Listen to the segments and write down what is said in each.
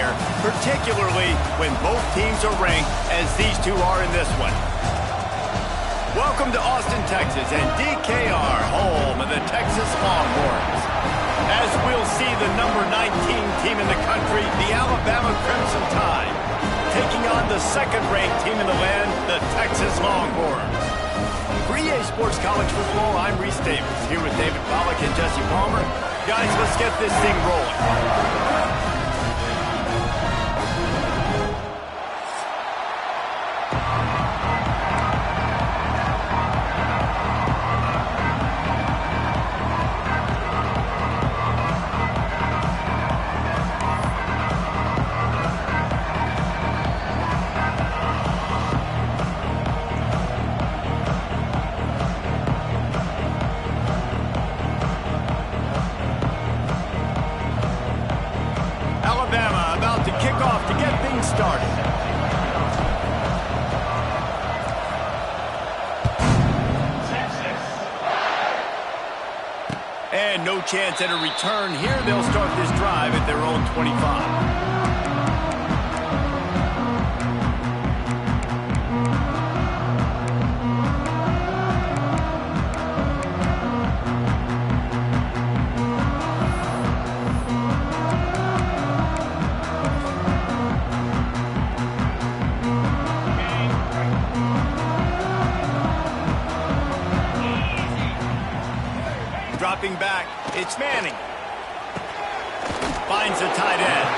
there, particularly when both teams are ranked as these two are in this one. Welcome to Austin, Texas, and DKR, home of the Texas Longhorns. As we'll see the number 19 team in the country, the Alabama Crimson Tide, taking on the second-ranked team in the land, the Texas Longhorns. For EA Sports College Football, I'm Reese Davis, here with David Pollack and Jesse Palmer. Guys, let's get this thing rolling. Alabama about to kick off to get things started. And no chance at a return here. They'll start this drive at their own 25. Dropping back, it's Manning. Finds the tight end.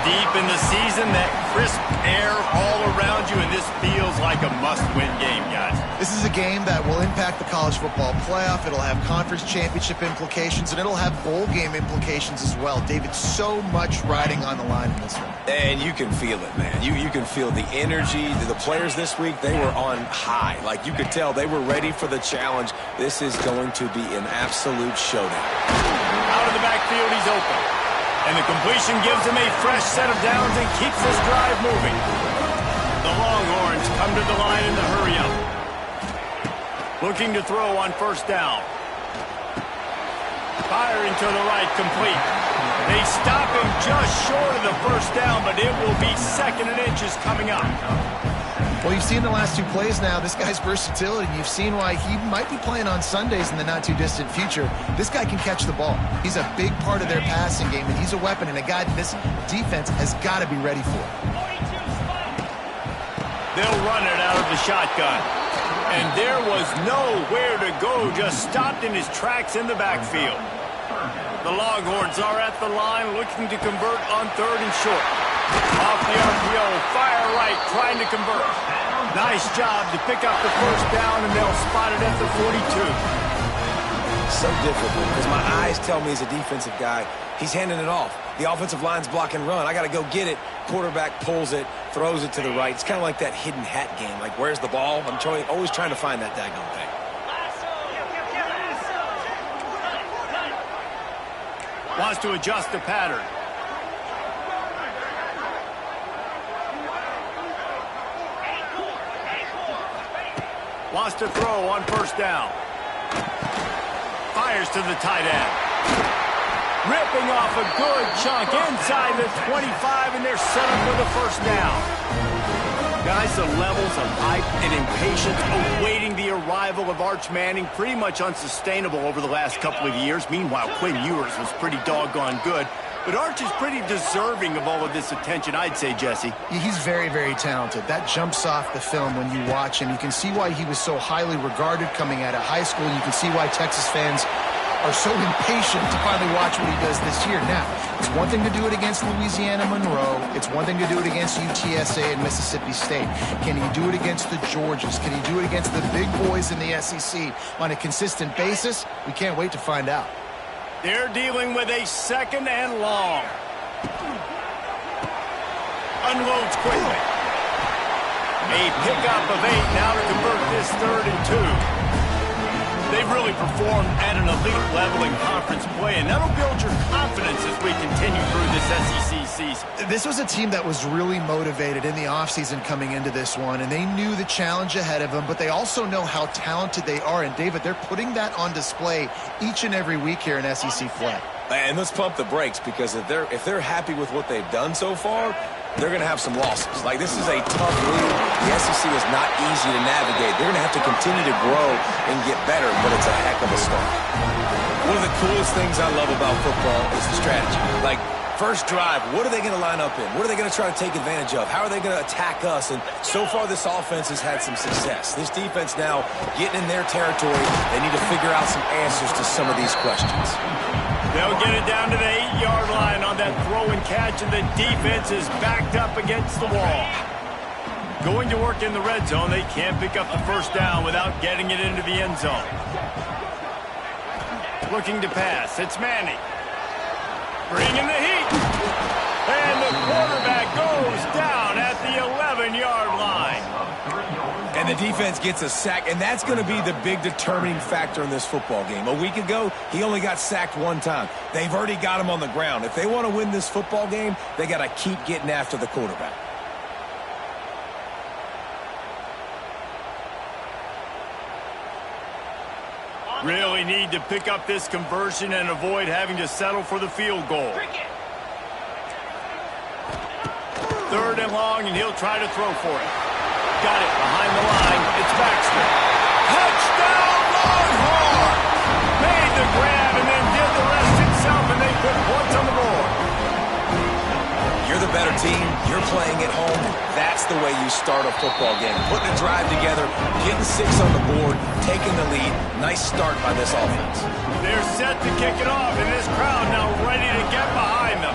Deep in the season, that crisp air all around you, and this feels like a must-win game, guys. This is a game that will impact the college football playoff. It'll have conference championship implications, and it'll have bowl game implications as well. David, so much riding on the line in this one. And you can feel it, man. You can feel the energy. The players this week, they were on high. Like, you could tell they were ready for the challenge. This is going to be an absolute showdown. Out of the backfield, he's open. And the completion gives him a fresh set of downs and keeps this drive moving. The Longhorns come to the line in the hurry-up. Looking to throw on first down. Firing to the right, complete. They stop him just short of the first down, but it will be second and inches coming up. Well, you've seen the last two plays now. This guy's versatility. You've seen why he might be playing on Sundays in the not-too-distant future. This guy can catch the ball. He's a big part of their passing game, and he's a weapon and a guy that this defense has got to be ready for. They'll run it out of the shotgun. And there was nowhere to go, just stopped in his tracks in the backfield. The Longhorns are at the line looking to convert on third and short. Off the RPO, fire right, trying to convert. Nice job to pick up the first down, and they'll spot it at the 42. So difficult because my eyes tell me he's a defensive guy. He's handing it off. The offensive line's block and run. I got to go get it. Quarterback pulls it, throws it to the right. It's kind of like that hidden hat game. Like, where's the ball? I'm always trying to find that daggone thing. Wants to adjust the pattern. Wants to throw on first down. Fires to the tight end. Ripping off a good chunk inside the 25, and they're set up for the first down. Guys, the levels of hype and impatience awaiting the arrival of Arch Manning pretty much unsustainable over the last couple of years. Meanwhile, Quinn Ewers was pretty doggone good. But Arch is pretty deserving of all of this attention, I'd say, Jesse. He's very, very talented. That jumps off the film when you watch him. You can see why he was so highly regarded coming out of high school. You can see why Texas fans are so impatient to finally watch what he does this year. Now, it's one thing to do it against Louisiana Monroe. It's one thing to do it against UTSA and Mississippi State. Can he do it against the Georgias? Can he do it against the big boys in the SEC on a consistent basis? We can't wait to find out. They're dealing with a second and long. Unloads quickly. A pickup of 8 now to convert this 3rd and 2. They've really performed at an elite level in conference play, and that'll build your confidence as we continue through this SEC season. This was a team that was really motivated in the offseason coming into this one, and they knew the challenge ahead of them, but they also know how talented they are. And, David, they're putting that on display each and every week here in SEC play. And let's pump the brakes, because if they're happy with what they've done so far, they're going to have some losses. Like, this is a tough league. The SEC is not easy to navigate. They're going to have to continue to grow and get better, but it's a heck of a start. One of the coolest things I love about football is the strategy. Like, first drive, what are they going to line up in? What are they going to try to take advantage of? How are they going to attack us? And so far, this offense has had some success. This defense now getting in their territory. They need to figure out some answers to some of these questions. They'll get it down to the 8-yard line on that throw and catch, and the defense is backed up against the wall. Going to work in the red zone, they can't pick up the first down without getting it into the end zone. Looking to pass, it's Manning. Bringing the heat. And the quarterback goes down at the 11-yard line. And the defense gets a sack, and that's going to be the big determining factor in this football game. A week ago, he only got sacked one time. They've already got him on the ground. If they want to win this football game, they got to keep getting after the quarterback. Really need to pick up this conversion and avoid having to settle for the field goal. 3rd and long, and he'll try to throw for it. Got it behind the line. It's Baxter. Touchdown, Longhorn! Made the grab and then did the rest himself, and they put points on the board. You're the better team. You're playing at home. That's the way you start a football game. Putting a drive together, getting 6 on the board, taking the lead. Nice start by this offense. They're set to kick it off, and this crowd now ready to get behind them.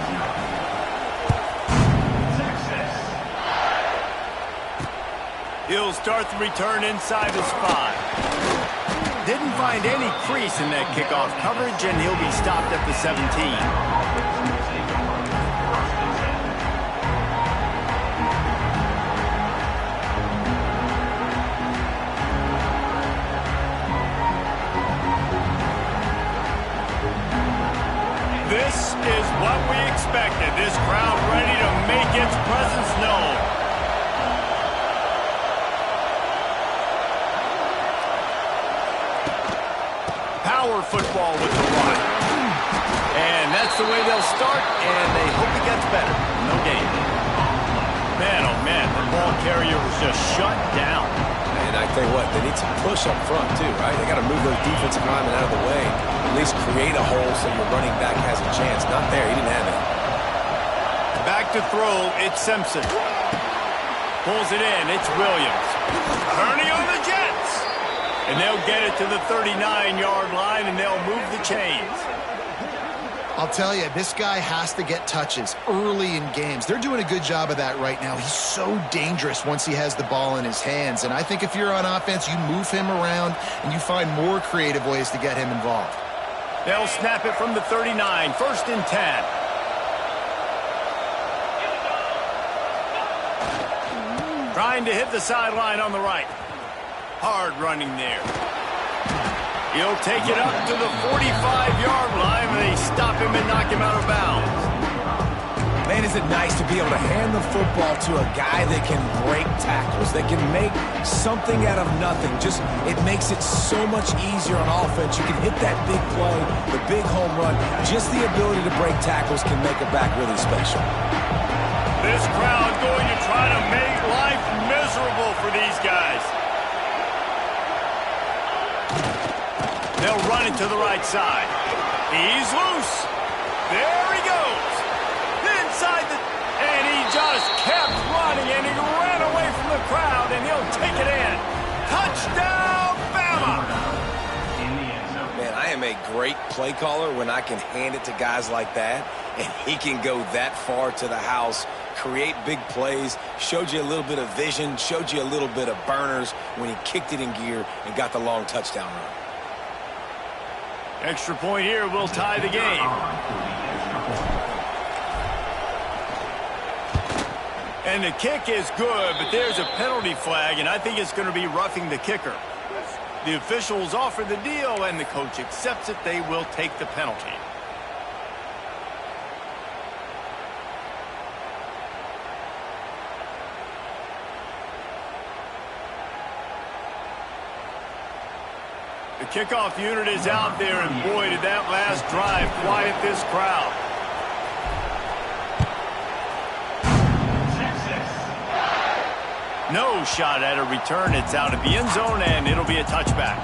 He'll start the return inside his 5. Didn't find any crease in that kickoff coverage, and he'll be stopped at the 17. This is what we expected. This crowd ready to make its presence known. Power football with the run. And that's the way they'll start, and they hope it gets better. No gain. Man, oh man, the ball carrier was just shut down. And I tell you what, they need some push up front too, right? They got to move those defensive linemen out of the way. At least create a hole so your running back has a chance. Not there, he didn't have it. Back to throw, it's Simpson. Pulls it in, it's Williams. Turning on the Jets. And they'll get it to the 39-yard line, and they'll move the chains. I'll tell you, this guy has to get touches early in games. They're doing a good job of that right now. He's so dangerous once he has the ball in his hands. And I think if you're on offense, you move him around and you find more creative ways to get him involved. They'll snap it from the 39, 1st and 10. Trying to hit the sideline on the right. Hard running there. He'll take it up to the 45-yard line, and they stop him and knock him out of bounds. Man, is it nice to be able to hand the football to a guy that can break tackles, that can make something out of nothing. Just, it makes it so much easier on offense. You can hit that big play, the big home run. Just the ability to break tackles can make a back really special. This crowd going to try to make life miserable for these guys. They'll run it to the right side. He's loose. There he goes. Inside the... And he just kept running, and he ran away from the crowd, and he'll take it in. Touchdown, Bama! Man, I am a great play caller when I can hand it to guys like that, and he can go that far to the house, create big plays, showed you a little bit of vision, showed you a little bit of burners when he kicked it in gear and got the long touchdown run. Extra point here will tie the game. And the kick is good, but there's a penalty flag, and I think it's going to be roughing the kicker. The officials offer the deal, and the coach accepts it. They will take the penalty. Kickoff unit is out there, and boy, did that last drive quiet this crowd. No shot at a return. It's out of the end zone, and it'll be a touchback.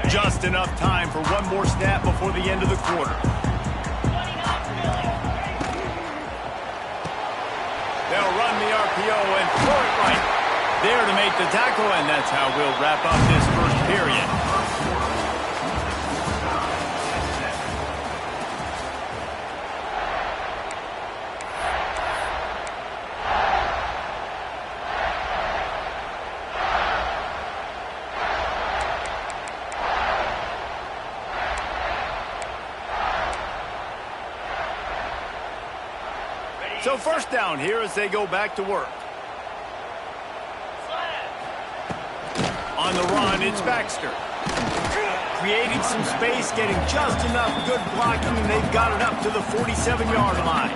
Just enough time for one more snap before the end of the quarter. They'll run the RPO and throw it right there to make the tackle, and that's how we'll wrap up this first period. So first down here as they go back to work. On the run, it's Baxter. Creating some space, getting just enough good blocking, and they've got it up to the 47-yard line.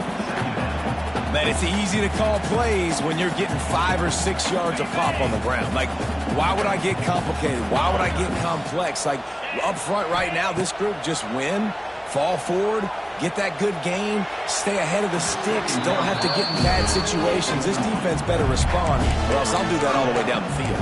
Man, it's easy to call plays when you're getting 5 or 6 yards of pop on the ground. Like, why would I get complicated? Why would I get complex? Like, up front right now, this group just win, fall forward, get that good gain, stay ahead of the sticks, don't have to get in bad situations. This defense better respond, or else I'll do that all the way down the field.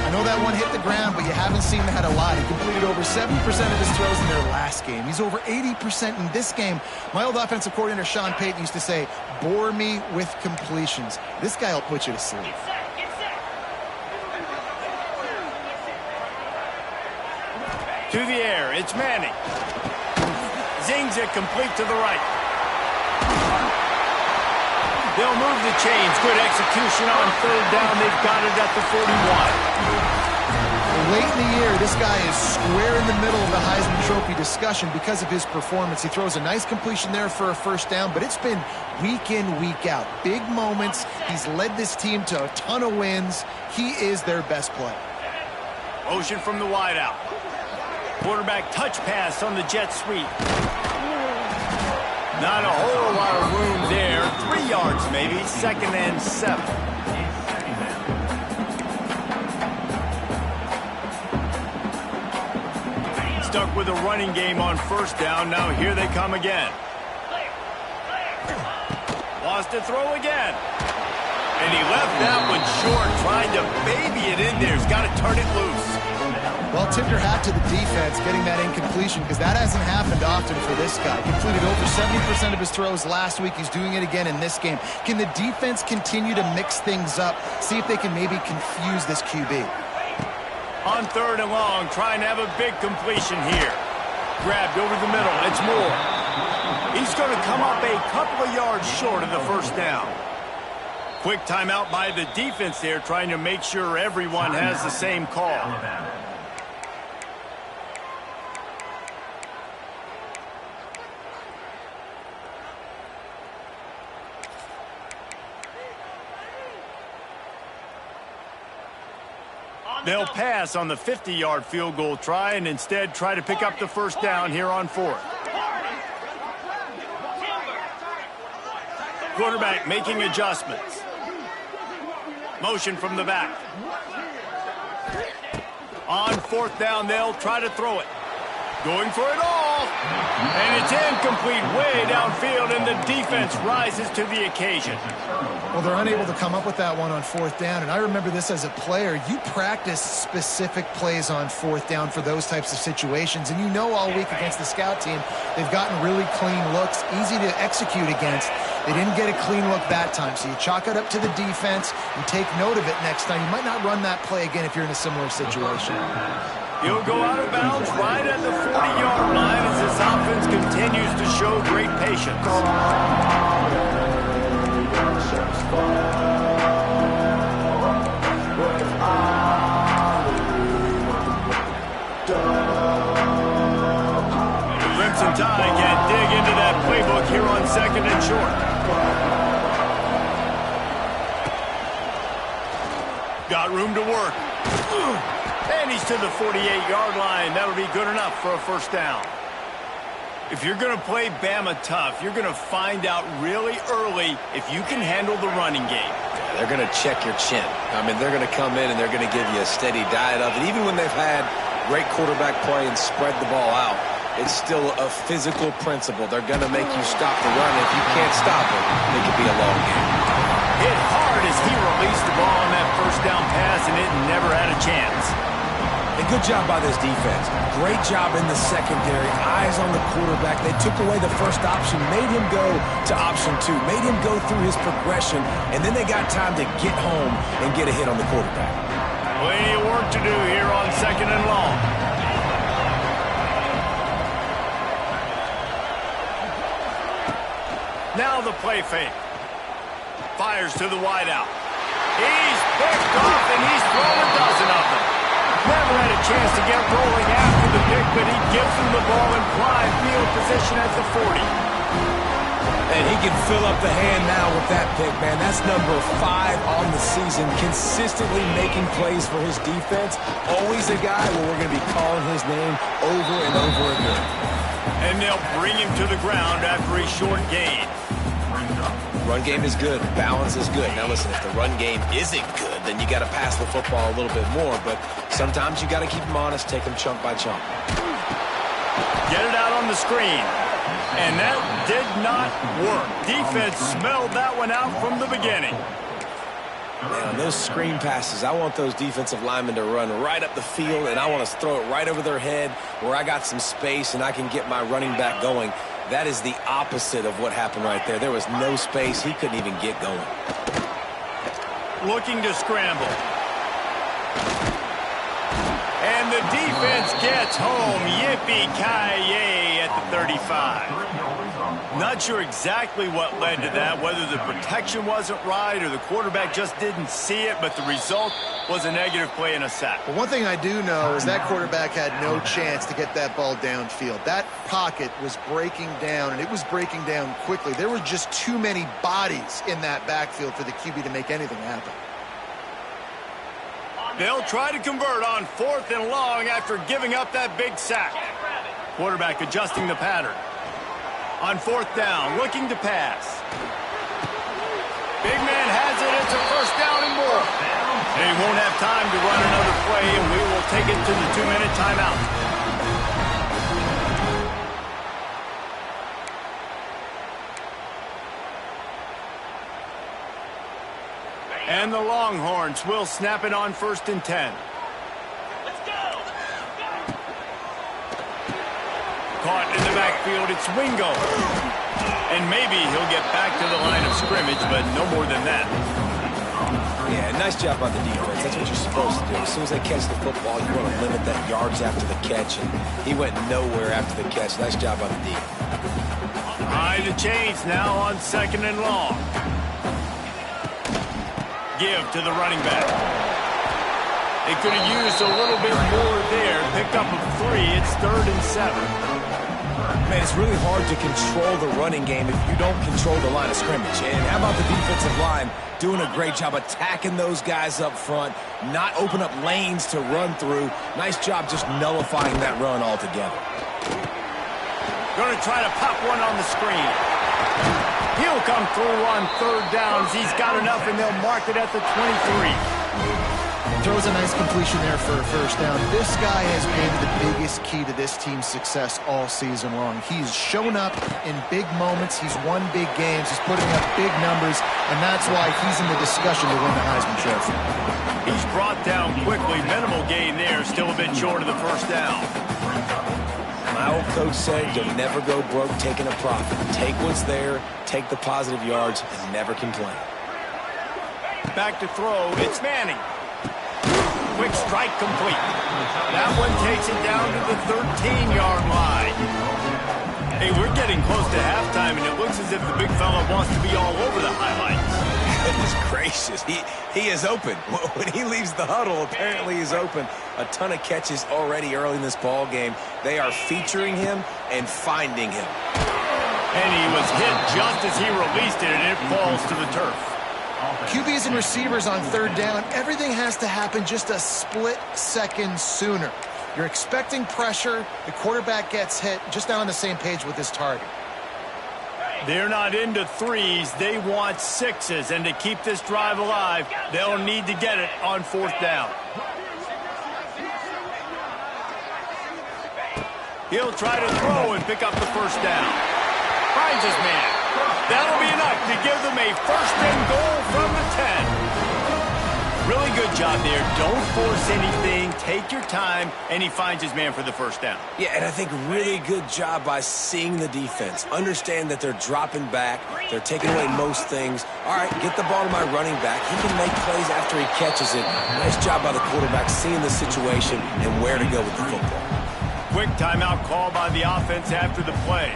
I know that one hit the ground, but you haven't seen that a lot. He completed over 70% of his throws in their last game. He's over 80% in this game. My old offensive coordinator, Sean Payton, used to say, bore me with completions. This guy will put you to sleep. To the air, it's Manning. Zings it complete to the right. They'll move the chains. Good execution on third down. They've got it at the 41. Late in the year, this guy is square in the middle of the Heisman Trophy discussion because of his performance. He throws a nice completion there for a first down, but it's been week in, week out. Big moments. He's led this team to a ton of wins. He is their best player. Motion from the wideout. Quarterback touch pass on the jet sweep. Not a whole lot of room there. 3 yards maybe. 2nd and 7. Stuck with a running game on first down. Now here they come again. Wants to throw again. And he left that one short, trying to baby it in there. He's got to turn it loose. Well, tip your hat to the defense getting that incompletion because that hasn't happened often for this guy. Completed over 70% of his throws last week. He's doing it again in this game. Can the defense continue to mix things up? See if they can maybe confuse this QB. On 3rd and long, trying to have a big completion here. Grabbed over the middle. It's Moore. He's going to come up a couple of yards short of the first down. Quick timeout by the defense there, trying to make sure everyone has the same call. They'll pass on the 50-yard field goal try and instead try to pick up the first down here on 4th. Quarterback making adjustments. Motion from the back. On 4th down, they'll try to throw it. Going for it all. And it's incomplete way downfield, and the defense rises to the occasion. Well, they're unable to come up with that one on 4th down, and I remember this as a player. You practice specific plays on 4th down for those types of situations, and you know all week against the scout team, they've gotten really clean looks, easy to execute against. They didn't get a clean look that time, so you chalk it up to the defense and take note of it next time. You might not run that play again if you're in a similar situation. He'll go out of bounds right at the 40-yard line as this offense continues to show great patience. The Crimson Tide can dig into that playbook here on 2nd and short. Got room to work. And he's to the 48-yard line. That'll be good enough for a first down. If you're going to play Bama tough, you're going to find out really early if you can handle the running game. Yeah, they're going to check your chin. I mean, they're going to come in and they're going to give you a steady diet of it. Even when they've had great quarterback play and spread the ball out, it's still a physical principle. They're going to make you stop the run. If you can't stop it, it could be a long game. Hit hard as he released the ball on that first down pass, and it never had a chance. And good job by this defense. Great job in the secondary. Eyes on the quarterback. They took away the first option, made him go to option 2, made him go through his progression, and then they got time to get home and get a hit on the quarterback. Plenty of work to do here on 2nd and long. Now the play fake. Fires to the wideout. He's picked off, and he's thrown a dozen of them. Never had a chance to get rolling after the pick, but he gives him the ball in prime field position at the 40. And he can fill up the hand now with that pick, man. That's number 5 on the season, consistently making plays for his defense. Always a guy where we're going to be calling his name over and over again. And they'll bring him to the ground after a short gain. Run game is good. Balance is good. Now listen, if the run game isn't good, then you got to pass the football a little bit more. But sometimes you got to keep them honest, take them chunk by chunk. Get it out on the screen. And that did not work. Defense smelled that one out from the beginning. Man, on those screen passes, I want those defensive linemen to run right up the field, and I want to throw it right over their head where I got some space and I can get my running back going. That is the opposite of what happened right there. There was no space. He couldn't even get going. Looking to scramble. And the defense gets home. Yippee-ki-yay at the 35. Not sure exactly what led to that, whether the protection wasn't right or the quarterback just didn't see it, but the result was a negative play and a sack. But one thing I do know is that quarterback had no chance to get that ball downfield. That pocket was breaking down, and it was breaking down quickly. There were just too many bodies in that backfield for the QB to make anything happen. They'll try to convert on 4th and long after giving up that big sack. Quarterback adjusting the pattern. On 4th down, looking to pass. Big man has it. It's a first down and more. They won't have time to run another play, and we will take it to the 2-minute timeout. And the Longhorns will snap it on 1st and 10. Let's go! Caught in the backfield, it's Wingo. And maybe he'll get back to the line of scrimmage, but no more than that. Yeah, nice job by the defense. That's what you're supposed to do. As soon as they catch the football, you want to limit that yards after the catch, and he went nowhere after the catch. Nice job by the D. High the chains now on 2nd and long. Give to the running back. They could have used a little bit more there. Picked up a 3. It's 3rd and 7. Man, it's really hard to control the running game if you don't control the line of scrimmage. And how about the defensive line doing a great job attacking those guys up front, not open up lanes to run through. Nice job just nullifying that run altogether. Going to try to pop one on the screen. He'll come through on 3rd downs. He's got enough, and they'll mark it at the 23. Throws a nice completion there for a first down. This guy has been the biggest key to this team's success all season long. He's shown up in big moments. He's won big games. He's putting up big numbers, and that's why he's in the discussion to win the Heisman Trophy. He's brought down quickly. Minimal gain there. Still a bit short of the first down. My old coach said you'll never go broke taking a profit. Take what's there, take the positive yards, and never complain. Back to throw. It's Manning. Quick strike complete. That one takes it down to the 13-yard line. Hey, we're getting close to halftime, and it looks as if the big fella wants to be all over the highlights. Goodness gracious. He is open. When he leaves the huddle, apparently he's open. A ton of catches already early in this ball game. They are featuring him and finding him. And he was hit just as he released it, and it falls to the turf. QBs and receivers on third down, everything has to happen just a split second sooner. You're expecting pressure, the quarterback gets hit, just not on the same page with his target. They're not into threes, they want sixes, and to keep this drive alive, they'll need to get it on fourth down. He'll try to throw and pick up the first down. Finds his man. That'll be enough to give them a first and goal from the 10. Really good job there. Don't force anything. Take your time, and he finds his man for the first down. Yeah, and I think really good job by seeing the defense. Understand that they're dropping back. They're taking away most things. All right, get the ball to my running back. He can make plays after he catches it. Nice job by the quarterback seeing the situation and where to go with the football. Quick timeout call by the offense after the play.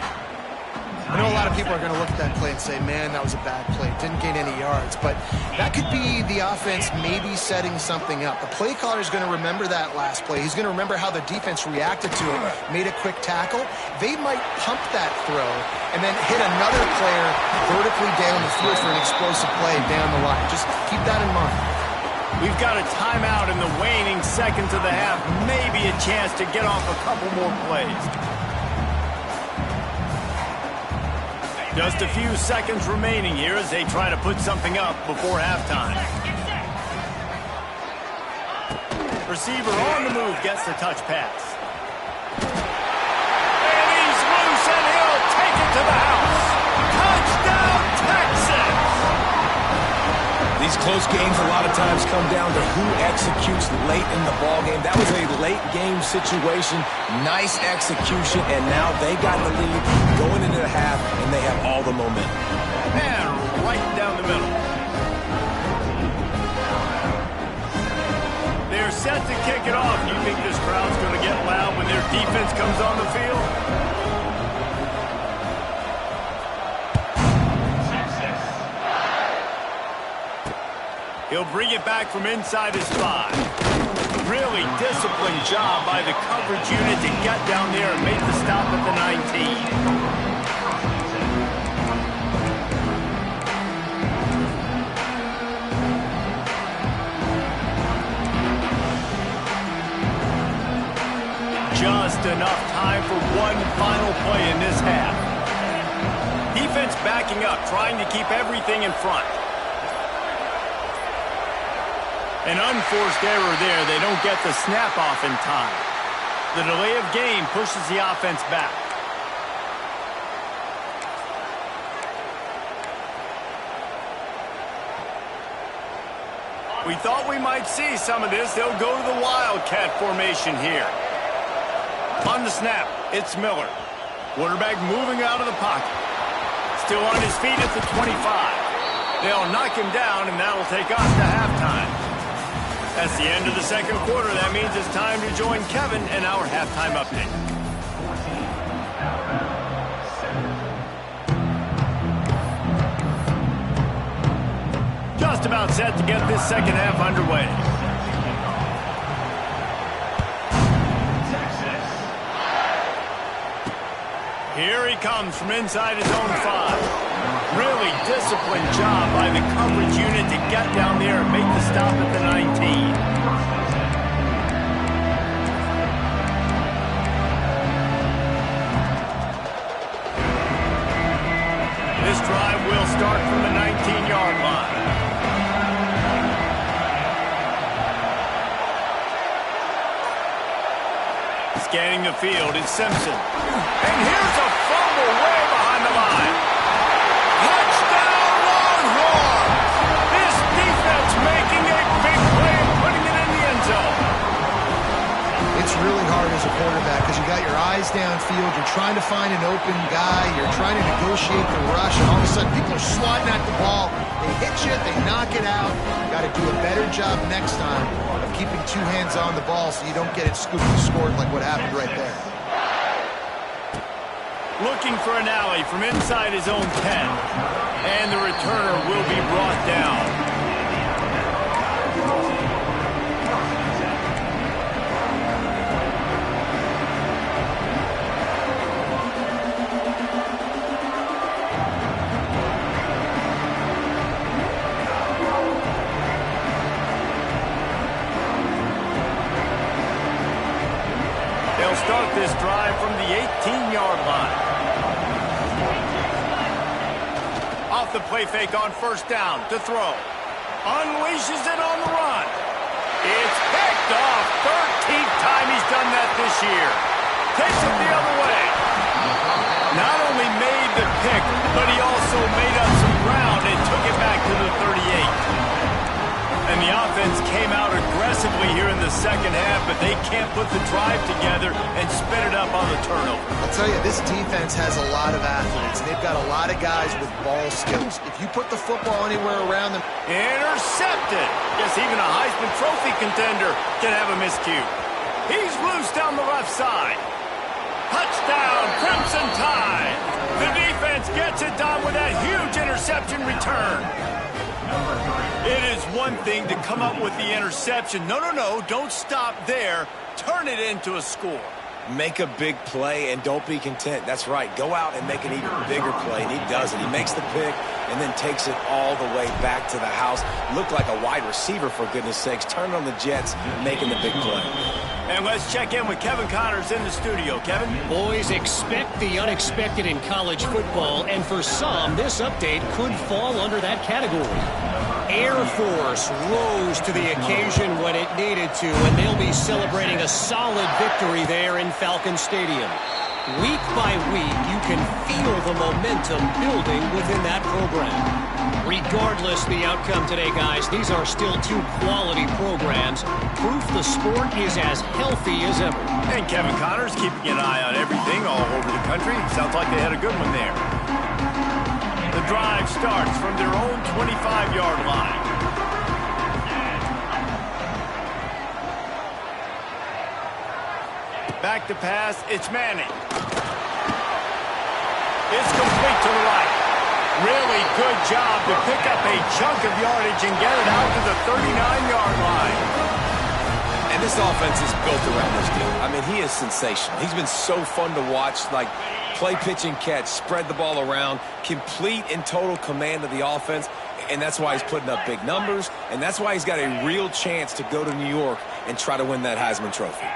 I know a lot of people are going to look at that play and say, man, that was a bad play. Didn't gain any yards. But that could be the offense maybe setting something up. The play caller is going to remember that last play. He's going to remember how the defense reacted to it, made a quick tackle. They might pump that throw and then hit another player vertically down the field for an explosive play down the line. Just keep that in mind. We've got a timeout in the waning seconds of the half. Maybe a chance to get off a couple more plays. Just a few seconds remaining here as they try to put something up before halftime. Receiver on the move gets the touch pass. And he's loose and he'll take it to the house. Touchdown, Texas! These close games a lot of times come down to who executes late in the ball game. That was a late game situation. Nice execution, and now they got the lead going into the half, and they have all the momentum. And right down the middle. They're set to kick it off. Do you think this crowd's going to get loud when their defense comes on the field? He'll bring it back from inside his 5. Really disciplined job by the coverage unit to get down there and make the stop at the 19. Just enough time for one final play in this half. Defense backing up, trying to keep everything in front. An unforced error there. They don't get the snap off in time. The delay of game pushes the offense back. We thought we might see some of this. They'll go to the Wildcat formation here. On the snap, it's Miller. Quarterback moving out of the pocket. Still on his feet at the 25. They'll knock him down, and that'll take us to halftime. That's the end of the second quarter. That means it's time to join Kevin in our halftime update. Just about set to get this second half underway. Here he comes from inside his own 5. Really disciplined job by the coverage unit to get down there and make the stop at the 19. This drive will start from the 19-yard line. Scanning the field, it's Simpson. And here's a fumble way behind the line. Touchdown, Longhorns! This defense making a big play and putting it in the end zone. It's really hard as a quarterback because you got your eyes downfield. You're trying to find an open guy. You're trying to negotiate the rush, and all of a sudden people are swatting at the ball. They hit you, they knock it out. You got to do a better job next time of keeping two hands on the ball so you don't get it scooped and scored like what happened right there. Looking for an alley from inside his own 10. And the returner will be brought down. start this drive from the 18-yard line. Off the play fake on first down to throw. Unleashes it on the run. It's picked off. 13th time he's done that this year. Takes it the other way. Not only made the pick, but he also made up some ground and took it back to the 38. And the offense came out aggressively here in the second half, but they can't put the drive together and spin it up on the turnover. I'll tell you, this defense has a lot of athletes. They've got a lot of guys with ball skills. If you put the football anywhere around them... Intercepted! Guess even a Heisman Trophy contender can have a miscue. He's loose down the left side. Touchdown, Crimson Tide! The defense gets it done with that huge interception return. It is one thing to come up with the interception. No, don't stop there. Turn it into a score. Make a big play and don't be content. That's right. Go out and make an even bigger play, and he does it. He makes the pick and then takes it all the way back to the house. Looked like a wide receiver, for goodness sakes. Turn on the Jets, making the big play. And let's check in with Kevin Connors in the studio. Kevin? Boys, expect the unexpected in college football, and for some, this update could fall under that category. Air Force rose to the occasion when it needed to, and they'll be celebrating a solid victory there in Falcon Stadium. Week by week, you can feel the momentum building within that program. Regardless the outcome today, guys, these are still two quality programs. Proof the sport is as healthy as ever. And Kevin Connors keeping an eye on everything all over the country. Sounds like they had a good one there. The drive starts from their own 25-yard line. Back to pass, it's Manning. It's complete to the right. Really good job to pick up a chunk of yardage and get it out to the 39-yard line. And this offense is built around this dude. I mean, he is sensational. He's been so fun to watch, like play, pitch, and catch, spread the ball around, complete and total command of the offense, and that's why he's putting up big numbers, and that's why he's got a real chance to go to New York and try to win that Heisman Trophy.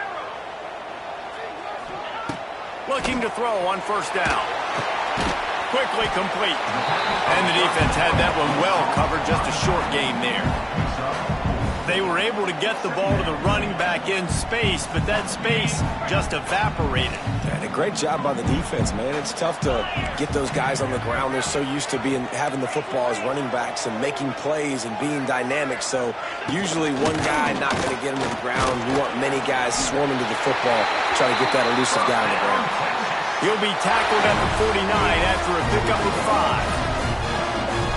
Looking to throw on first down. Quickly complete. And the defense had that one well covered, just a short game there. They were able to get the ball to the running back in space, but that space just evaporated. And a great job by the defense, man. It's tough to get those guys on the ground. They're so used to having the football as running backs and making plays and being dynamic. So usually one guy not going to get him to the ground. You want many guys swarming to the football, trying to get that elusive guy on the ground. He'll be tackled at the 49 after a pickup of 5.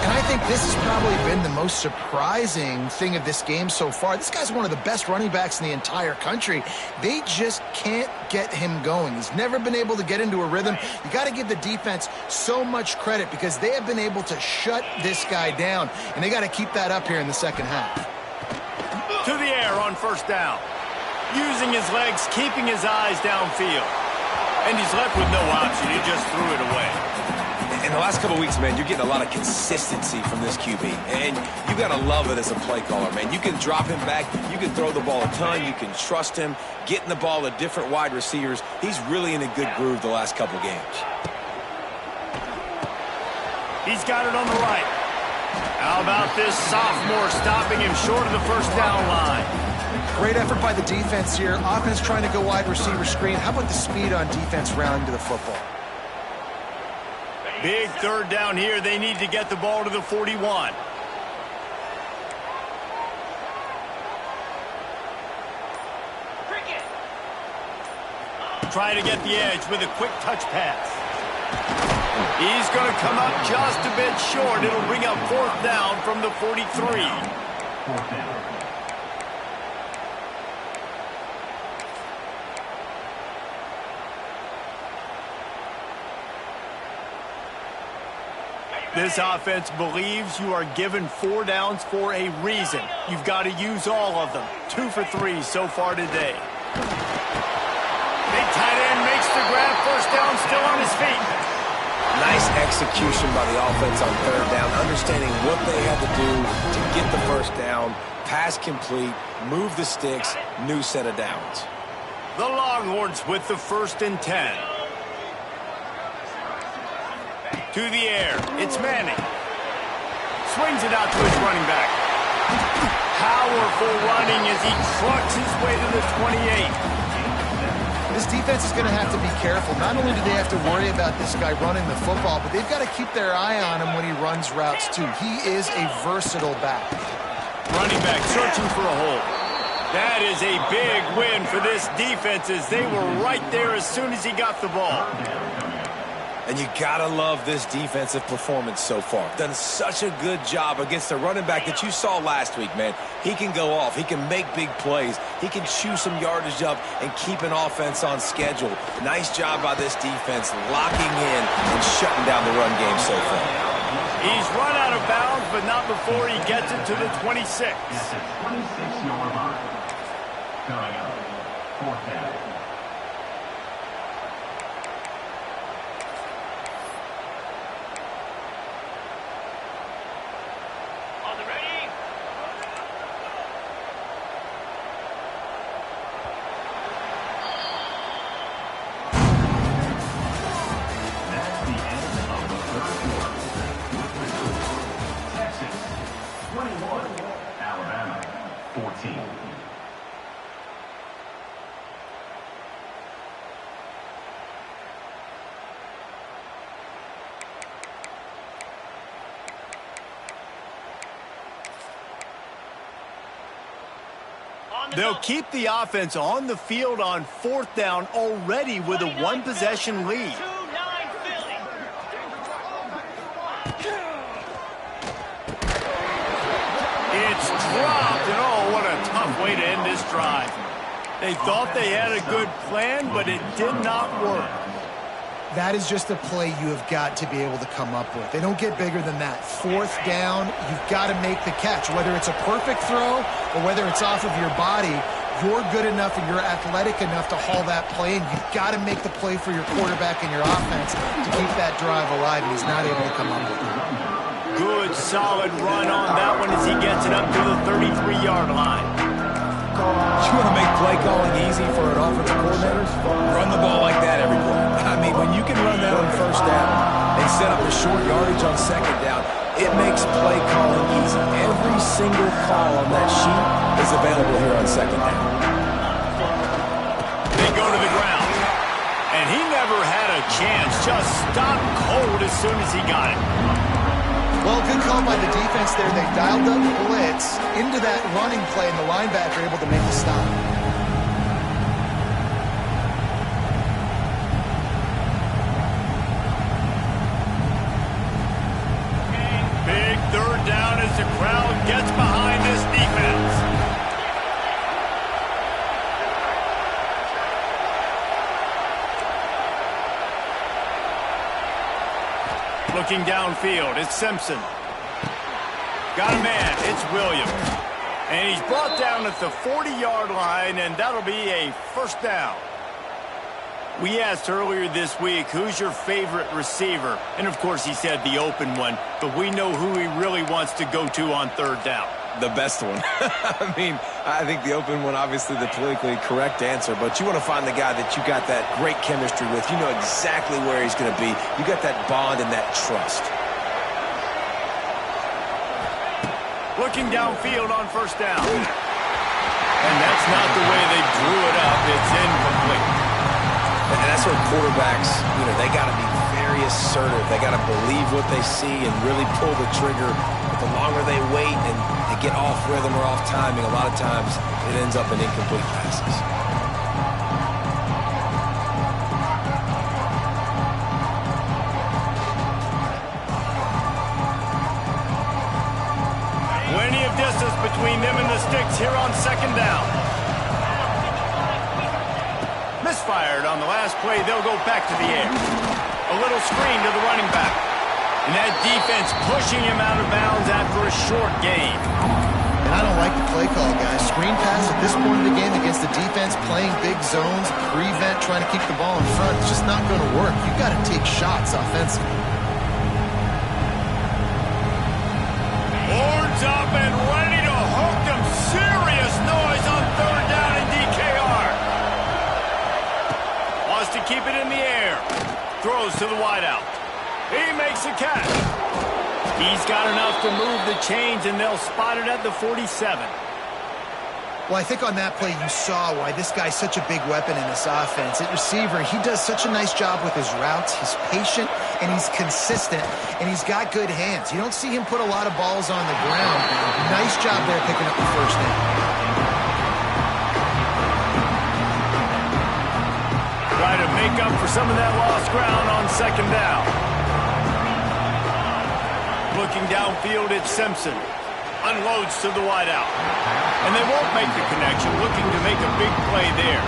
And I think this has probably been the most surprising thing of this game so far. This guy's one of the best running backs in the entire country. They just can't get him going. He's never been able to get into a rhythm. You got to give the defense so much credit because they have been able to shut this guy down, and they got to keep that up here in the second half. To the air on first down. Using his legs, keeping his eyes downfield. And he's left with no option. He just threw it away. In the last couple of weeks, man, you're getting a lot of consistency from this QB. And you got to love it as a play caller, man. You can drop him back. You can throw the ball a ton. You can trust him, getting the ball to different wide receivers. He's really in a good groove the last couple of games. He's got it on the right. How about this sophomore stopping him short of the first down line? Great effort by the defense here. Offense trying to go wide receiver screen. How about the speed on defense rounding to the football? Big third down here. They need to get the ball to the 41. Try to get the edge with a quick touch pass. He's going to come up just a bit short. It'll bring up fourth down from the 43. This offense believes you are given 4 downs for a reason. You've got to use all of them. 2 for 3 so far today. Big tight end makes the grab. First down, still on his feet. Nice execution by the offense on third down, understanding what they had to do to get the first down, pass complete, move the sticks, new set of downs. The Longhorns with the 1st and 10. To the air, it's Manning. Swings it out to his running back. Powerful running as he trucks his way to the 28. This defense is going to have to be careful. Not only do they have to worry about this guy running the football, but they've got to keep their eye on him when he runs routes too. He is a versatile back. Running back searching for a hole. That is a big win for this defense as they were right there as soon as he got the ball. And you gotta love this defensive performance so far. Done such a good job against the running back that you saw last week, man. He can go off. He can make big plays. He can chew some yardage up and keep an offense on schedule. Nice job by this defense locking in and shutting down the run game so far. He's run out of bounds, but not before he gets it to the 26. At the 26-yard line. Coming up, 4th down. They'll keep the offense on the field on 4th down already with a one-possession lead. It's dropped, and oh, what a tough way to end this drive. They thought they had a good plan, but it did not work. That is just a play you have got to be able to come up with. They don't get bigger than that. 4th down, you've got to make the catch. Whether it's a perfect throw or whether it's off of your body, you're good enough and you're athletic enough to haul that play, and you've got to make the play for your quarterback and your offense to keep that drive alive, and he's not able to come up with it. Good, solid run on that one as he gets it up to the 33-yard line. You want to make play calling easy for an offensive coordinator? Run the ball like that every play. I mean, when you can run that on 1st down and set up a short yardage on 2nd down, it makes play calling easy. Every single call on that sheet is available here on 2nd down. They go to the ground, and he never had a chance. Just stopped cold as soon as he got it. Well, good call by the defense there. They dialed up blitz into that running play, and the linebacker able to make the stop. Big 3rd down as the crowd gets behind this defense. Looking downfield, it's Simpson. Got a man, it's Williams. And he's brought down at the 40-yard line, and that'll be a 1st down. We asked earlier this week, who's your favorite receiver? And, of course, he said the open one, but we know who he really wants to go to on 3rd down. The best one. I mean, I think the open one, obviously the politically correct answer, but you want to find the guy that you got that great chemistry with. You know exactly where he's going to be. You got that bond and that trust. Looking downfield on 1st down. And that's not the way they drew it up. It's incomplete. And that's where quarterbacks, you know, they got to be very assertive. They got to believe what they see and really pull the trigger. But the longer they wait and they get off rhythm or off timing, a lot of times it ends up in incomplete passes. Plenty of distance between them and the sticks here on 2nd down. Misfired on the last play. They'll go back to the air. A little screen to the running back. And that defense pushing him out of bounds after a short gain. And I don't like the play call, guys. Screen pass at this point of the game against the defense, playing big zones, prevent, trying to keep the ball in front. It's just not going to work. You've got to take shots offensively. Horns up and ready to hook them. Serious noise on 3rd down in DKR. to the wideout. He makes a catch. He's got enough to move the chains, and they'll spot it at the 47. Well, I think on that play you saw why this guy's such a big weapon in this offense. At receiver, he does such a nice job with his routes. He's patient, and he's consistent, and he's got good hands. You don't see him put a lot of balls on the ground. Nice job there picking up the first down. Try to make up for some of that lost ground on second down. Looking downfield, it's Simpson. Unloads to the wideout. And they won't make the connection, looking to make a big play there.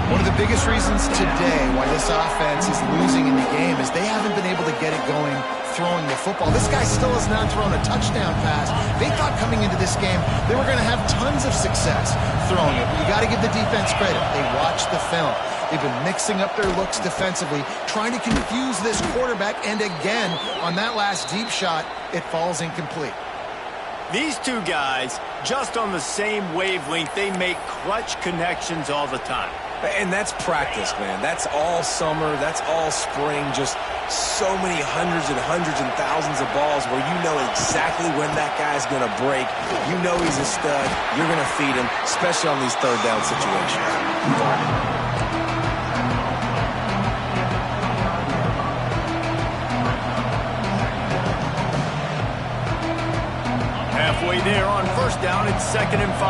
One of the biggest reasons today why this offense is losing in the game is they haven't been able to get it going throwing the football. This guy still has not thrown a touchdown pass. They thought coming into this game they were going to have tons of success throwing it. But you got to give the defense credit. They watched the film. They've been mixing up their looks defensively, trying to confuse this quarterback. And again, on that last deep shot, it falls incomplete. These two guys, just on the same wavelength, they make clutch connections all the time. And that's practice, man. That's all summer. That's all spring. Just so many hundreds and thousands of balls where you know exactly when that guy's going to break. You know he's a stud. You're going to feed him, especially on these third down situations. Halfway there on first down, it's 2nd and 5.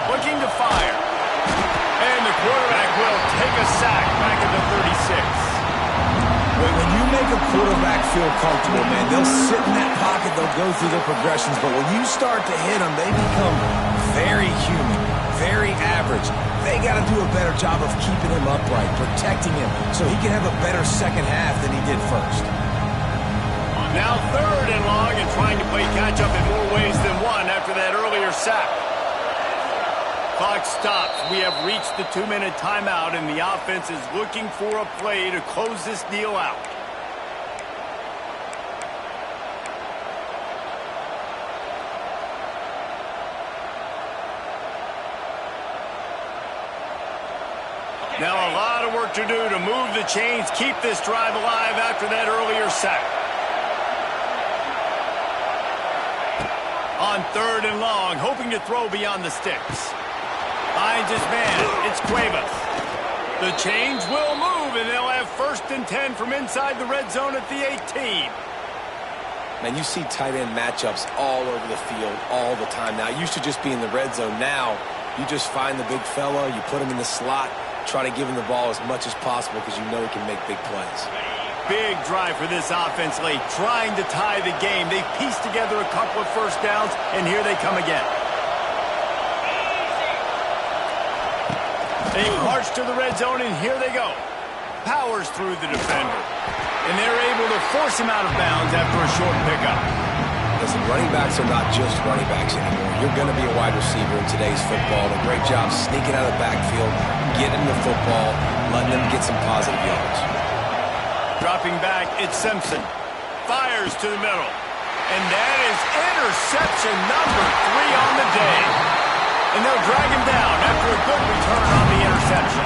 Looking to fire. And the quarterback will take a sack back at the 36. When you make a quarterback feel comfortable, man, they'll sit in that pocket, they'll go through their progressions, but when you start to hit them, they become very human, very average. They got to do a better job of keeping him upright, protecting him, so he can have a better second half than he did first. Now 3rd and long, and trying to play catch-up in more ways than one after that earlier sack. Clock stops. We have reached the 2-minute timeout, and the offense is looking for a play to close this deal out. Now a lot of work to do to move the chains, keep this drive alive after that earlier sack. On 3rd and long, hoping to throw beyond the sticks. Finds his man. It's Cuevas. The chains will move, and they'll have 1st and 10 from inside the red zone at the 18. Man, you see tight end matchups all over the field all the time now. It used to just be in the red zone. Now, you just find the big fella, you put him in the slot, try to give him the ball as much as possible because you know he can make big plays. Big drive for this offense late, trying to tie the game. They pieced together a couple of first downs, and here they come again. They march to the red zone, and here they go. Powers through the defender. And they're able to force him out of bounds after a short pickup. Listen, running backs are not just running backs anymore. You're going to be a wide receiver in today's football. And a great job sneaking out of the backfield, getting the football, letting them get some positive yards. Dropping back, it's Simpson. Fires to the middle. And that is interception number 3 on the day. And they'll drag him down after a good return on the interception.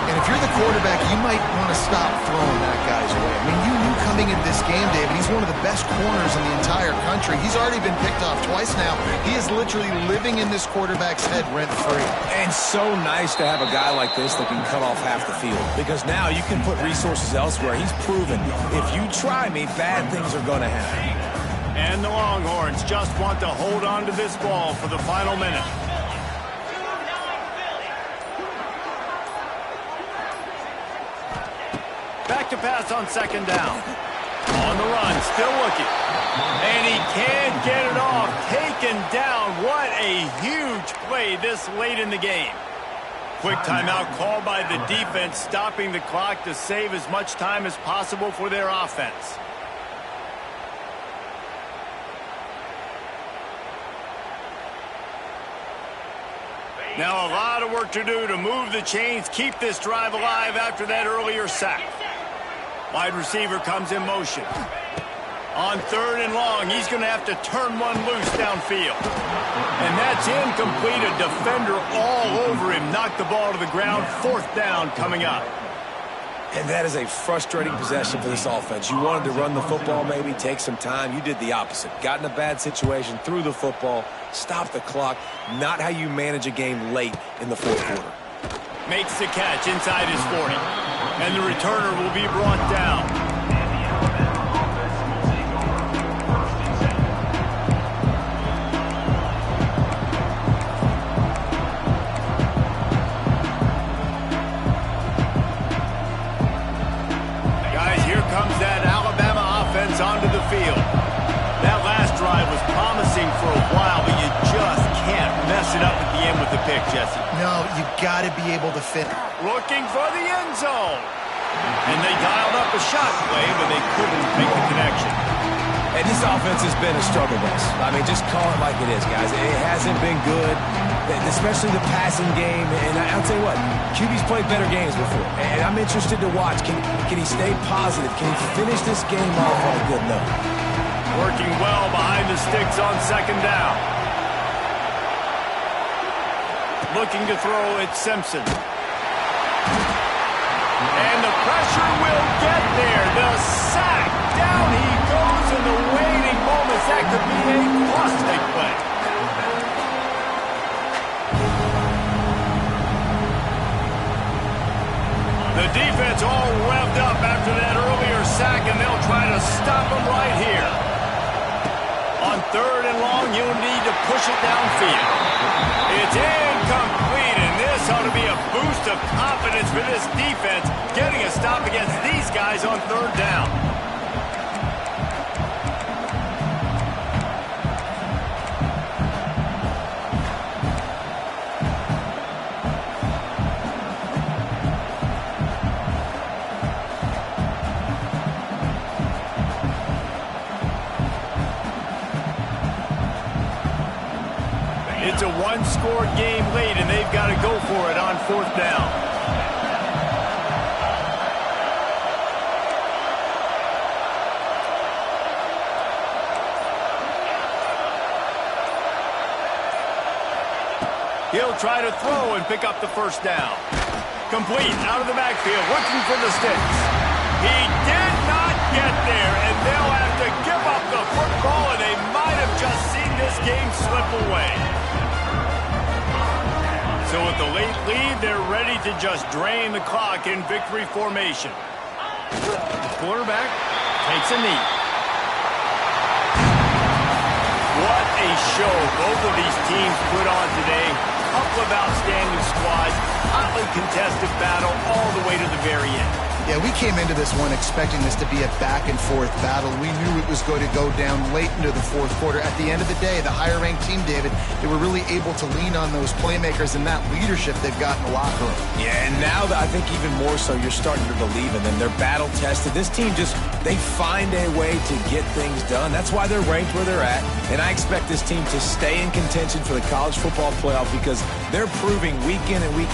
And if you're the quarterback, you might want to stop throwing that guy's way. I mean, you knew coming into this game, David, he's one of the best corners in the entire country. He's already been picked off twice now. He is literally living in this quarterback's head rent-free. And so nice to have a guy like this that can cut off half the field. Because now you can put resources elsewhere. He's proven, if you try me, bad things are going to happen. And the Longhorns just want to hold on to this ball for the final minute. Back to pass on 2nd down. On the run, still looking. And he can't get it off. Taken down. What a huge play this late in the game. Quick timeout called by the defense, stopping the clock to save as much time as possible for their offense. Now a lot of work to do to move the chains, keep this drive alive after that earlier sack. Wide receiver comes in motion. On 3rd and long, he's going to have to turn one loose downfield. And that's incomplete. A defender all over him. Knocked the ball to the ground. 4th down coming up. And that is a frustrating possession for this offense. You wanted to run the football, maybe take some time. You did the opposite. Got in a bad situation, threw the football, stopped the clock. Not how you manage a game late in the 4th quarter. Makes the catch inside his 40. And the returner will be brought down. Onto the field. That last drive was promising for a while, but you just can't mess it up at the end with the pick, Jesse. No, you got to be able to fit. Looking for the end zone. And they dialed up a shot play, but they couldn't make the connection. And this offense has been a struggle bus. I mean, just call it like it is, guys. It hasn't been good, especially the passing game. And I'll tell you what, QB's played better games before. And I'm interested to watch. Can he stay positive? Can he finish this game off on a good note? Working well behind the sticks on 2nd down. Looking to throw at Simpson. And the pressure will get there. The sack. Down he goes in the waiting moments. That could be a costly play. The defense all revved up after that earlier sack, and they'll try to stop him right here. On 3rd and long, you'll need to push it downfield. It's incomplete, and this ought to be a boost of confidence for this defense, getting a stop against these guys on 3rd down. It's a one-score game late, and they've got to go for it on 4th down. He'll try to throw and pick up the 1st down. Complete, out of the backfield, looking for the sticks. He did not get there, and they'll have to give up the football, and they might have just seen this game slip away. So with the late lead, they're ready to just drain the clock in victory formation. The quarterback takes a knee. What a show both of these teams put on today. Couple of outstanding squads, hotly contested battle all the way to the very end. Yeah, we came into this one expecting this to be a back-and-forth battle. We knew it was going to go down late into the 4th quarter. At the end of the day, the higher-ranked team, David, they were really able to lean on those playmakers and that leadership they've got in the locker room. Yeah, and now I think even more so, you're starting to believe in them. They're battle-tested. This team they find a way to get things done. That's why they're ranked where they're at. And I expect this team to stay in contention for the college football playoff because they're proving week in and week out